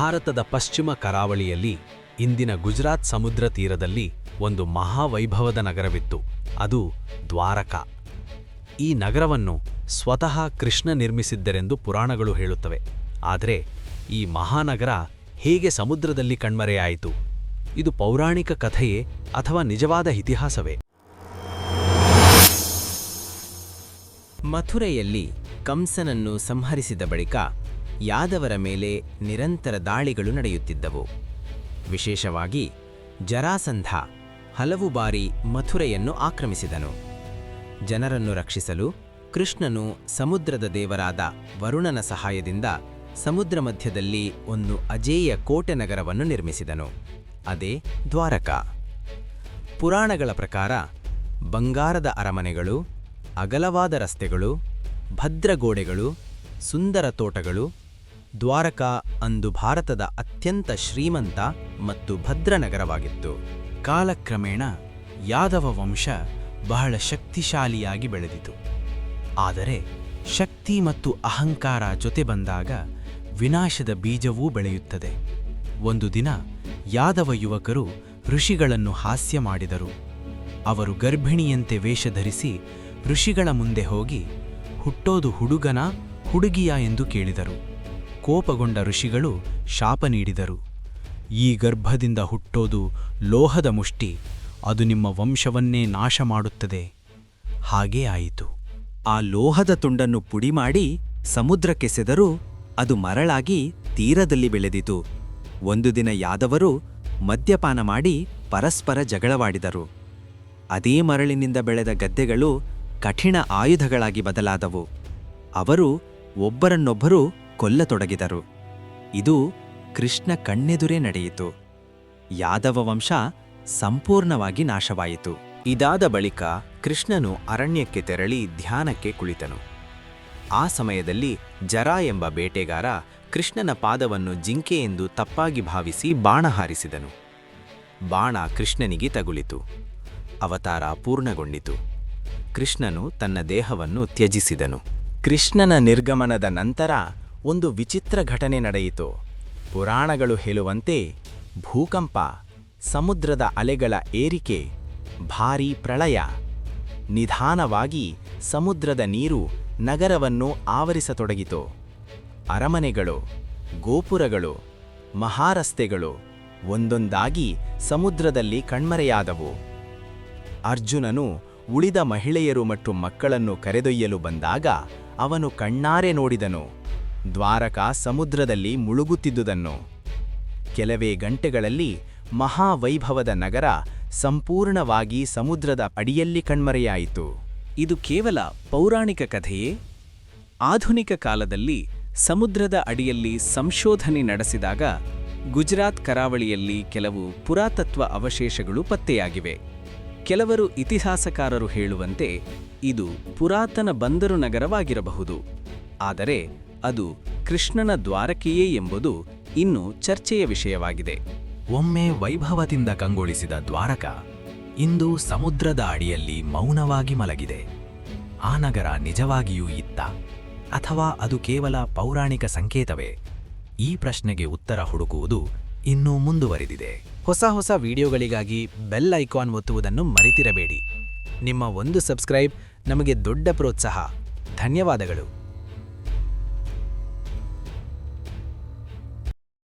ಭಾರತದ ಪಶ್ಚಿಮ ಕರಾವಳಿಯಲ್ಲಿ ಇಂದಿನ ಗುಜರಾತ್ ಸಮುದ್ರ ತೀರದಲ್ಲಿ ಒಂದು ಮಹಾವೈಭವದ ನಗರವಿತ್ತು. ಅದು ದ್ವಾರಕಾ. ಈ ನಗರವನ್ನು ಸ್ವತಃ ಕೃಷ್ಣ ನಿರ್ಮಿಸಿದ್ದರೆಂದು ಪುರಾಣಗಳು ಹೇಳುತ್ತವೆ. ಆದರೆ ಈ ಮಹಾನಗರ ಹೇಗೆ ಸಮುದ್ರದಲ್ಲಿ ಕಣ್ಮರೆಯಾಯಿತು? ಇದು ಪೌರಾಣಿಕ ಕಥೆಯೇ ಅಥವಾ ನಿಜವಾದ ಇತಿಹಾಸವೇ? ಮಥುರೆಯಲ್ಲಿ ಕಂಸನನ್ನು ಸಂಹರಿಸಿದ ಬಳಿಕ ಯಾದವರ ಮೇಲೆ ನಿರಂತರ ದಾಳಿಗಳು ನಡೆಯುತ್ತಿದ್ದವು. ವಿಶೇಷವಾಗಿ ಜರಾಸಂಧ ಹಲವು ಬಾರಿ ಮಥುರೆಯನ್ನು ಆಕ್ರಮಿಸಿದನು. ಜನರನ್ನು ರಕ್ಷಿಸಲು ಕೃಷ್ಣನು ಸಮುದ್ರದ ದೇವರಾದ ವರುಣನ ಸಹಾಯದಿಂದ ಸಮುದ್ರ ಮಧ್ಯದಲ್ಲಿ ಒಂದು ಅಜೇಯ ಕೋಟೆ ನಗರವನ್ನು ನಿರ್ಮಿಸಿದನು. ಅದೇ ದ್ವಾರಕಾ. ಪುರಾಣಗಳ ಪ್ರಕಾರ ಬಂಗಾರದ ಅರಮನೆಗಳು, ಅಗಲವಾದ ರಸ್ತೆಗಳು, ಭದ್ರಗೋಡೆಗಳು, ಸುಂದರ ತೋಟಗಳು, ದ್ವಾರಕಾ ಅಂದು ಭಾರತದ ಅತ್ಯಂತ ಶ್ರೀಮಂತ ಮತ್ತು ಭದ್ರ ನಗರವಾಗಿತ್ತು. ಕಾಲಕ್ರಮೇಣ ಯಾದವ ವಂಶ ಬಹಳ ಶಕ್ತಿಶಾಲಿಯಾಗಿ ಬೆಳೆದಿತು. ಆದರೆ ಶಕ್ತಿ ಮತ್ತು ಅಹಂಕಾರ ಜೊತೆ ಬಂದಾಗ ವಿನಾಶದ ಬೀಜವೂ ಬೆಳೆಯುತ್ತದೆ. ಒಂದು ದಿನ ಯಾದವ ಯುವಕರು ಋಷಿಗಳನ್ನು ಹಾಸ್ಯ ಮಾಡಿದರು. ಅವರು ಗರ್ಭಿಣಿಯಂತೆ ವೇಷಧರಿಸಿ ಋಷಿಗಳ ಮುಂದೆ ಹೋಗಿ ಹುಟ್ಟೋದು ಹುಡುಗನ ಹುಡುಗಿಯ ಎಂದು ಕೇಳಿದರು. ಕೋಪಗೊಂಡ ಋಷಿಗಳು ಶಾಪ ನೀಡಿದರು. ಈ ಗರ್ಭದಿಂದ ಹುಟ್ಟೋದು ಲೋಹದ ಮುಷ್ಟಿ, ಅದು ನಿಮ್ಮ ವಂಶವನ್ನೇ ನಾಶ ಮಾಡುತ್ತದೆ. ಹಾಗೇ ಆಯಿತು. ಆ ಲೋಹದ ತುಂಡನ್ನು ಪುಡಿ ಮಾಡಿ ಸಮುದ್ರಕ್ಕೆಸೆದರೂ ಅದು ಮರಳಾಗಿ ತೀರದಲ್ಲಿ ಬೆಳೆದಿತು. ಒಂದು ದಿನ ಯಾದವರು ಮದ್ಯಪಾನ ಮಾಡಿ ಪರಸ್ಪರ ಜಗಳವಾಡಿದರು. ಅದೇ ಮರಳಿನಿಂದ ಬೆಳೆದ ಗದ್ದೆಗಳು ಕಠಿಣ ಆಯುಧಗಳಾಗಿ ಬದಲಾದವು. ಅವರು ಒಬ್ಬರನ್ನೊಬ್ಬರು ಕೊಲ್ಲತೊಡಗಿದರು. ಇದು ಕೃಷ್ಣ ಕಣ್ಣೆದುರೇ ನಡೆಯಿತು. ಯಾದವ ವಂಶ ಸಂಪೂರ್ಣವಾಗಿ ನಾಶವಾಯಿತು. ಇದಾದ ಬಳಿಕ ಕೃಷ್ಣನು ಅರಣ್ಯಕ್ಕೆ ತೆರಳಿ ಧ್ಯಾನಕ್ಕೆ ಕುಳಿತನು. ಆ ಸಮಯದಲ್ಲಿ ಜರ ಎಂಬ ಬೇಟೆಗಾರ ಕೃಷ್ಣನ ಪಾದವನ್ನು ಜಿಂಕೆ ಎಂದು ತಪ್ಪಾಗಿ ಭಾವಿಸಿ ಬಾಣ ಹಾರಿಸಿದನು. ಬಾಣ ಕೃಷ್ಣನಿಗೆ ತಗುಲಿತು. ಅವತಾರ ಪೂರ್ಣಗೊಂಡಿತು. ಕೃಷ್ಣನು ತನ್ನ ದೇಹವನ್ನು ತ್ಯಜಿಸಿದನು. ಕೃಷ್ಣನ ನಿರ್ಗಮನದ ನಂತರ ಒಂದು ವಿಚಿತ್ರ ಘಟನೆ ನಡೆಯಿತು. ಪುರಾಣಗಳು ಹೇಳುವಂತೆ ಭೂಕಂಪ, ಸಮುದ್ರದ ಅಲೆಗಳ ಏರಿಕೆ, ಭಾರೀ ಪ್ರಳಯ. ನಿಧಾನವಾಗಿ ಸಮುದ್ರದ ನೀರು ನಗರವನ್ನು ಆವರಿಸತೊಡಗಿತು. ಅರಮನೆಗಳು, ಗೋಪುರಗಳು, ಮಹಾರಸ್ತೆಗಳು ಒಂದೊಂದಾಗಿ ಸಮುದ್ರದಲ್ಲಿ ಕಣ್ಮರೆಯಾದವು. ಅರ್ಜುನನು ಉಳಿದ ಮಹಿಳೆಯರು ಮತ್ತು ಮಕ್ಕಳನ್ನು ಕರೆದೊಯ್ಯಲು ಬಂದಾಗ ಅವನು ಕಣ್ಣಾರೆ ನೋಡಿದನು ದ್ವಾರಕಾ ಸಮುದ್ರದಲ್ಲಿ ಮುಳುಗುತ್ತಿದ್ದುದನ್ನು. ಕೆಲವೇ ಗಂಟೆಗಳಲ್ಲಿ ಮಹಾವೈಭವದ ನಗರ ಸಂಪೂರ್ಣವಾಗಿ ಸಮುದ್ರದ ಅಡಿಯಲ್ಲಿ ಕಣ್ಮರೆಯಾಯಿತು. ಇದು ಕೇವಲ ಪೌರಾಣಿಕ ಕಥೆಯೇ? ಆಧುನಿಕ ಕಾಲದಲ್ಲಿ ಸಮುದ್ರದ ಅಡಿಯಲ್ಲಿ ಸಂಶೋಧನೆ ನಡೆಸಿದಾಗ ಗುಜರಾತ್ ಕರಾವಳಿಯಲ್ಲಿ ಕೆಲವು ಪುರಾತತ್ವ ಅವಶೇಷಗಳು ಪತ್ತೆಯಾಗಿವೆ. ಕೆಲವರು ಇತಿಹಾಸಕಾರರು ಹೇಳುವಂತೆ ಇದು ಪುರಾತನ ಬಂದರು ನಗರವಾಗಿರಬಹುದು. ಆದರೆ ಅದು ಕೃಷ್ಣನ ದ್ವಾರಕೆಯೇ ಎಂಬುದು ಇನ್ನೂ ಚರ್ಚೆಯ ವಿಷಯವಾಗಿದೆ. ಒಮ್ಮೆ ವೈಭವದಿಂದ ಕಂಗೊಳಿಸಿದ ದ್ವಾರಕಾ ಇಂದು ಸಮುದ್ರದ ಅಡಿಯಲ್ಲಿ ಮೌನವಾಗಿ ಮಲಗಿದೆ. ಆ ನಗರ ನಿಜವಾಗಿಯೂ ಇತ್ತ, ಅಥವಾ ಅದು ಕೇವಲ ಪೌರಾಣಿಕ ಸಂಕೇತವೇ? ಈ ಪ್ರಶ್ನೆಗೆ ಉತ್ತರ ಹುಡುಕುವುದು ಇನ್ನೂ ಮುಂದುವರಿದಿದೆ. ಹೊಸ ವಿಡಿಯೋಗಳಿಗಾಗಿ ಬೆಲ್ ಐಕಾನ್ ಒತ್ತುವುದನ್ನು ಮರೆತಿರಬೇಡಿ. ನಿಮ್ಮ ಒಂದು ಸಬ್ಸ್ಕ್ರೈಬ್ ನಮಗೆ ದೊಡ್ಡ ಪ್ರೋತ್ಸಾಹ. ಧನ್ಯವಾದಗಳು.